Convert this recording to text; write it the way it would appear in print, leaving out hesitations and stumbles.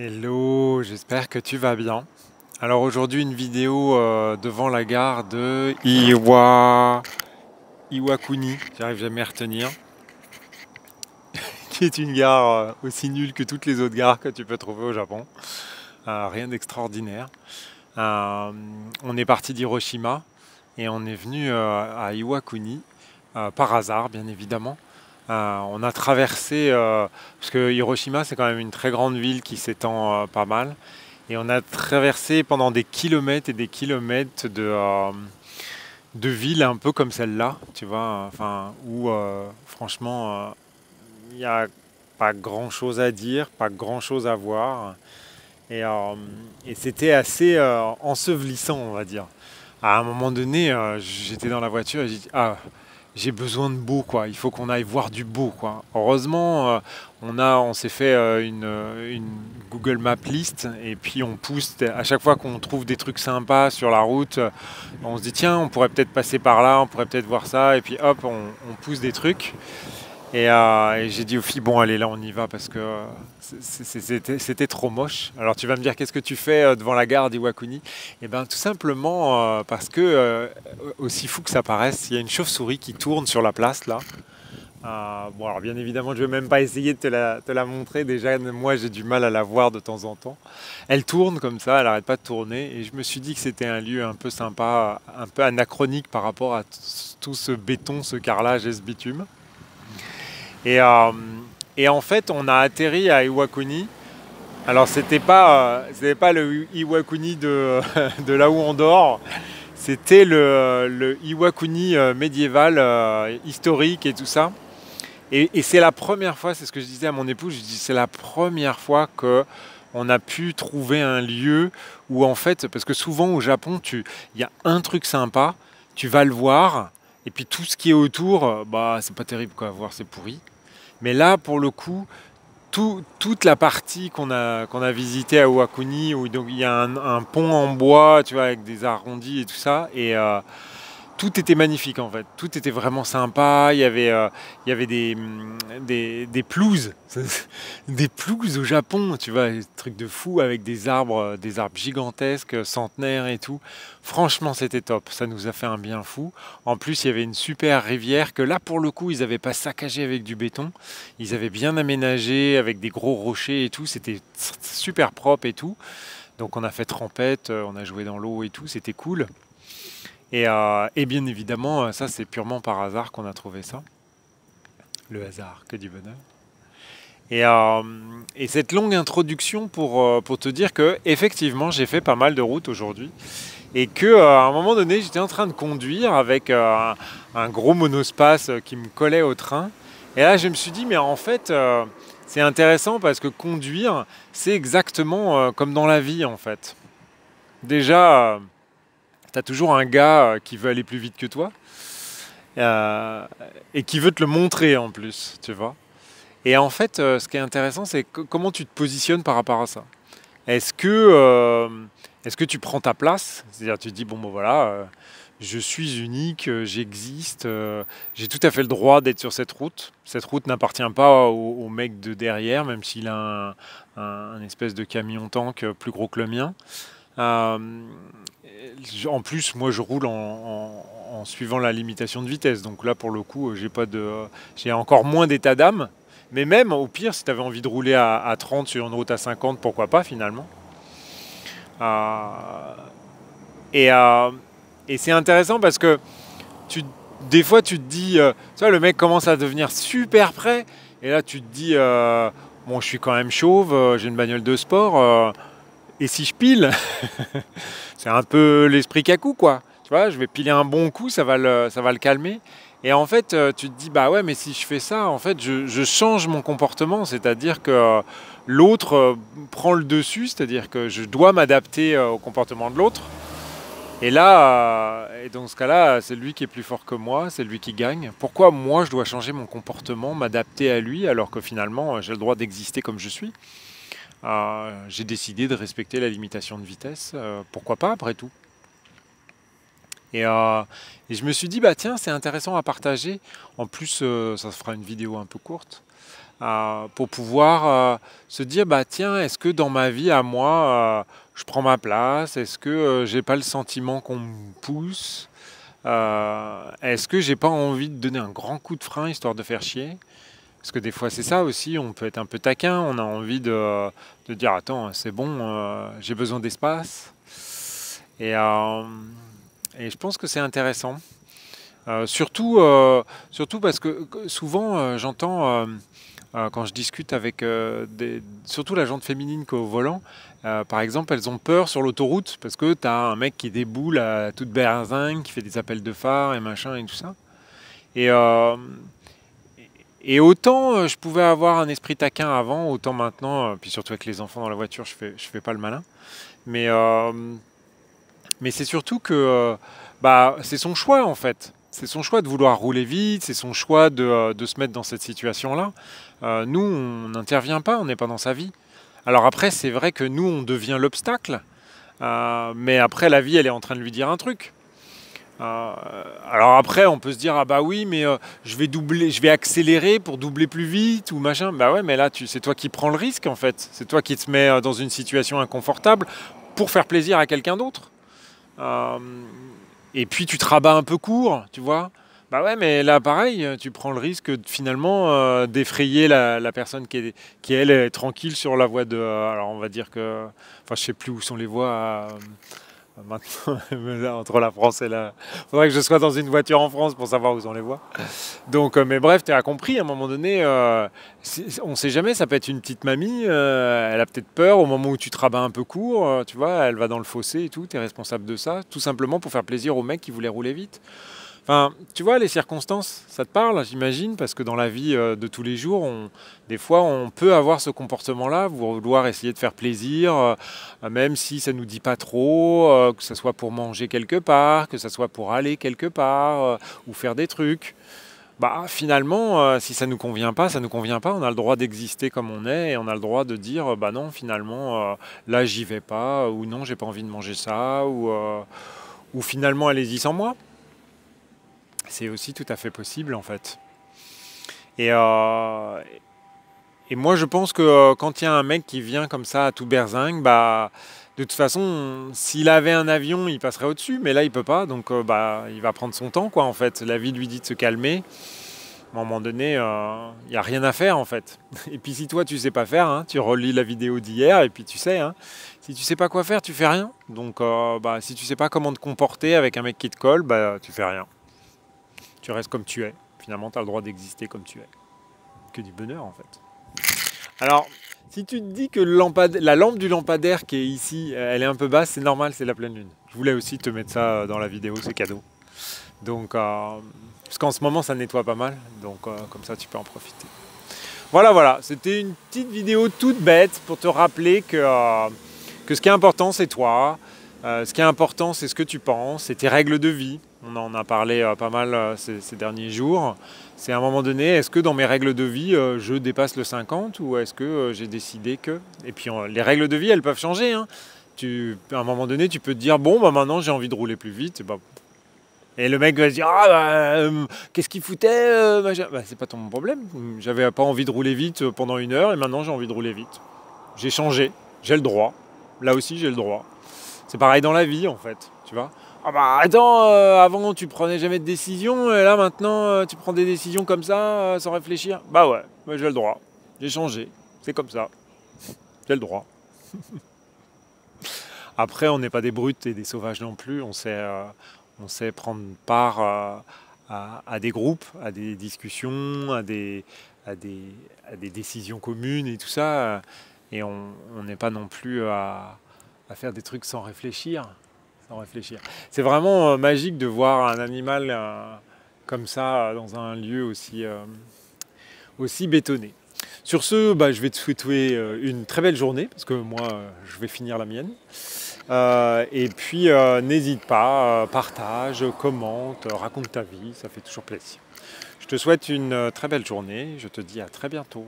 Hello, j'espère que tu vas bien. Alors aujourd'hui une vidéo devant la gare de Iwakuni, j'arrive jamais à retenir, qui est une gare aussi nulle que toutes les autres gares que tu peux trouver au Japon. Rien d'extraordinaire. Euh, on est parti d'Hiroshima et on est venu à Iwakuni par hasard bien évidemment. On a traversé, parce que Hiroshima c'est quand même une très grande ville qui s'étend pas mal. Et on a traversé pendant des kilomètres et des kilomètres de villes un peu comme celle-là, tu vois, enfin, où franchement, il n'y a pas grand-chose à dire, pas grand-chose à voir. Et, euh, et c'était assez ensevelissant, on va dire. À un moment donné, j'étais dans la voiture et j'ai dit, ah, j'ai besoin de beau, quoi. Il faut qu'on aille voir du beau, quoi. Heureusement, on s'est fait une Google Map list et puis on pousse à chaque fois qu'on trouve des trucs sympas sur la route. On se dit tiens, on pourrait peut-être passer par là, on pourrait peut-être voir ça et puis hop, on pousse des trucs. Et j'ai dit aux filles bon allez là on y va parce que c'était trop moche. Alors tu vas me dire qu'est-ce que tu fais devant la gare d'Iwakuni? Eh bien tout simplement parce que aussi fou que ça paraisse, il y a une chauve-souris qui tourne sur la place là. Bon alors bien évidemment je vais même pas essayer de te la montrer, déjà moi j'ai du mal à la voir de temps en temps. Elle tourne comme ça, elle arrête pas de tourner et je me suis dit que c'était un lieu un peu sympa, un peu anachronique par rapport à tout ce béton, ce carrelage et ce bitume. Et, euh, et en fait, on a atterri à Iwakuni. Alors, c'était pas le Iwakuni de, de là où on dort. C'était le Iwakuni médiéval, historique et tout ça. Et c'est la première fois, c'est ce que je disais à mon époux, je dis c'est la première fois que on a pu trouver un lieu où en fait, parce que souvent au Japon, il y a un truc sympa, tu vas le voir, et puis tout ce qui est autour, bah c'est pas terrible quoi, à voir c'est pourri. Mais là, pour le coup, toute la partie qu'on a visitée à Iwakuni, où donc, il y a un pont en bois, tu vois, avec des arrondis et tout ça, et tout était magnifique en fait. Tout était vraiment sympa. Il y avait des pelouses, des pelouses au Japon, tu vois, des trucs de fou avec des arbres gigantesques, centenaires et tout. Franchement, c'était top. Ça nous a fait un bien fou. En plus, il y avait une super rivière que là, pour le coup, ils n'avaient pas saccagé avec du béton. Ils avaient bien aménagé avec des gros rochers et tout. C'était super propre et tout. Donc, on a fait trempette, on a joué dans l'eau et tout. C'était cool. Et bien évidemment, ça c'est purement par hasard qu'on a trouvé ça. Le hasard, que du bonheur. Et, euh, et cette longue introduction pour te dire que effectivement j'ai fait pas mal de routes aujourd'hui et que à un moment donné j'étais en train de conduire avec un gros monospace qui me collait au train. Et là je me suis dit mais en fait c'est intéressant parce que conduire c'est exactement comme dans la vie en fait. Déjà tu as toujours un gars qui veut aller plus vite que toi euh, et qui veut te le montrer en plus, tu vois. Et en fait, ce qui est intéressant, c'est comment tu te positionnes par rapport à ça. Est-ce que, euh, est-ce que tu prends ta place? C'est-à-dire, tu te dis, bon, ben voilà, je suis unique, j'existe, j'ai tout à fait le droit d'être sur cette route. Cette route n'appartient pas au mec de derrière, même s'il a un espèce de camion-tank plus gros que le mien. Euh, En plus, moi, je roule en suivant la limitation de vitesse. Donc là, pour le coup, j'ai encore moins d'état d'âme. Mais même, au pire, si tu avais envie de rouler à 30 sur une route à 50, pourquoi pas finalement. Euh, et euh, et c'est intéressant parce que tu, des fois, tu te dis, tu vois, le mec commence à devenir super près. Et là, tu te dis, bon, je suis quand même chauve, j'ai une bagnole de sport. Et si je pile, c'est un peu l'esprit cacou, quoi. Tu vois, je vais piler un bon coup, ça va le calmer. Et en fait, tu te dis, bah ouais, mais si je fais ça, en fait, je change mon comportement. C'est-à-dire que l'autre prend le dessus, c'est-à-dire que je dois m'adapter au comportement de l'autre. Et là, et dans ce cas-là, c'est lui qui est plus fort que moi, c'est lui qui gagne. Pourquoi moi, je dois changer mon comportement, m'adapter à lui, alors que finalement, j'ai le droit d'exister comme je suis? J'ai décidé de respecter la limitation de vitesse. Pourquoi pas, après tout? Et, euh, et je me suis dit, bah tiens, c'est intéressant à partager. En plus, ça se fera une vidéo un peu courte. pour pouvoir se dire, bah tiens, est-ce que dans ma vie à moi, je prends ma place? Est-ce que j'ai pas le sentiment qu'on me pousse? Est-ce que j'ai pas envie de donner un grand coup de frein histoire de faire chier? Parce que des fois c'est ça aussi, on peut être un peu taquin, on a envie de dire attends, c'est bon, j'ai besoin d'espace. Et, euh, et je pense que c'est intéressant. Surtout parce que souvent j'entends quand je discute avec surtout la gente féminine qui est au volant, par exemple, elles ont peur sur l'autoroute parce que tu as un mec qui déboule à toute berzingue, qui fait des appels de phare et machin et tout ça. Et, euh, et autant je pouvais avoir un esprit taquin avant, autant maintenant, puis surtout avec les enfants dans la voiture, je fais pas le malin. Mais, euh, mais c'est surtout que bah, c'est son choix en fait. C'est son choix de vouloir rouler vite, c'est son choix de se mettre dans cette situation-là. Nous, on n'intervient pas, on n'est pas dans sa vie. Alors après, c'est vrai que nous, on devient l'obstacle, mais après, la vie, elle est en train de lui dire un truc. Euh, alors après, on peut se dire, ah bah oui, mais je vais doubler, je vais accélérer pour doubler plus vite ou machin. Bah ouais, mais là, c'est toi qui prends le risque en fait. C'est toi qui te mets dans une situation inconfortable pour faire plaisir à quelqu'un d'autre. Euh, et puis tu te rabats un peu court, tu vois. Bah ouais, mais là, pareil, tu prends le risque finalement d'effrayer la personne qui, elle, est tranquille sur la voie de. Alors, on va dire que. Enfin, je sais plus où sont les voies maintenant, entre la France et la. Faudrait que je sois dans une voiture en France pour savoir où sont les voies. Donc, mais bref, tu as compris, à un moment donné, on ne sait jamais, ça peut être une petite mamie, elle a peut-être peur au moment où tu te rabats un peu court, tu vois, elle va dans le fossé et tout, tu es responsable de ça, tout simplement pour faire plaisir au mec qui voulait rouler vite. Enfin, tu vois, les circonstances, ça te parle, j'imagine, parce que dans la vie de tous les jours, des fois, on peut avoir ce comportement-là, vouloir essayer de faire plaisir, même si ça nous dit pas trop, que ce soit pour manger quelque part, que ce soit pour aller quelque part, ou faire des trucs. Bah, finalement, si ça nous convient pas, ça nous convient pas. On a le droit d'exister comme on est, et on a le droit de dire, bah non, finalement, là, j'y vais pas, ou non, j'ai pas envie de manger ça, ou finalement, allez-y sans moi. C'est aussi tout à fait possible en fait. Et, euh, et moi je pense que quand il y a un mec qui vient comme ça à tout berzingue, bah de toute façon, s'il avait un avion, il passerait au-dessus, mais là il peut pas, donc bah il va prendre son temps quoi en fait. La vie lui dit de se calmer. À un moment donné, il n'y a rien à faire en fait. Et puis si toi tu sais pas faire, hein, tu relis la vidéo d'hier et puis tu sais, hein, si tu sais pas quoi faire, tu fais rien. Donc bah, si tu sais pas comment te comporter avec un mec qui te colle, bah tu fais rien. Tu restes comme tu es. Finalement, tu as le droit d'exister comme tu es. Que du bonheur, en fait. Alors, si tu te dis que la lampe du lampadaire qui est ici, elle est un peu basse, c'est normal, c'est la pleine lune. Je voulais aussi te mettre ça dans la vidéo, c'est cadeau. Donc, parce qu'en ce moment, ça nettoie pas mal. Donc, comme ça, tu peux en profiter. Voilà, voilà. C'était une petite vidéo toute bête pour te rappeler que ce qui est important, c'est toi. Ce qui est important, c'est ce que tu penses, c'est tes règles de vie. On en a parlé pas mal ces derniers jours. C'est à un moment donné, est-ce que dans mes règles de vie, je dépasse le 50 ou est-ce que j'ai décidé que... Et puis les règles de vie, elles peuvent changer. Hein. À un moment donné, tu peux te dire, bon, bah, maintenant j'ai envie de rouler plus vite. Et le mec va se dire, ah, qu'est-ce qu'il foutait bah, c'est pas ton problème. J'avais pas envie de rouler vite pendant 1 heure et maintenant j'ai envie de rouler vite. J'ai changé, j'ai le droit. Là aussi, j'ai le droit. C'est pareil dans la vie en fait, tu vois. Ah bah attends, avant tu prenais jamais de décision, et là maintenant tu prends des décisions comme ça, sans réfléchir. Bah ouais, j'ai le droit. J'ai changé, c'est comme ça. J'ai le droit. Après, on n'est pas des brutes et des sauvages non plus, on sait prendre part à des groupes, à des discussions, à des décisions communes et tout ça. Et on n'est pas non plus à faire des trucs sans réfléchir. Sans réfléchir. C'est vraiment magique de voir un animal comme ça dans un lieu aussi bétonné. Sur ce, bah, je vais te souhaiter une très belle journée, parce que moi, je vais finir la mienne. Et puis, n'hésite pas, partage, commente, raconte ta vie, ça fait toujours plaisir. Je te souhaite une très belle journée, je te dis à très bientôt.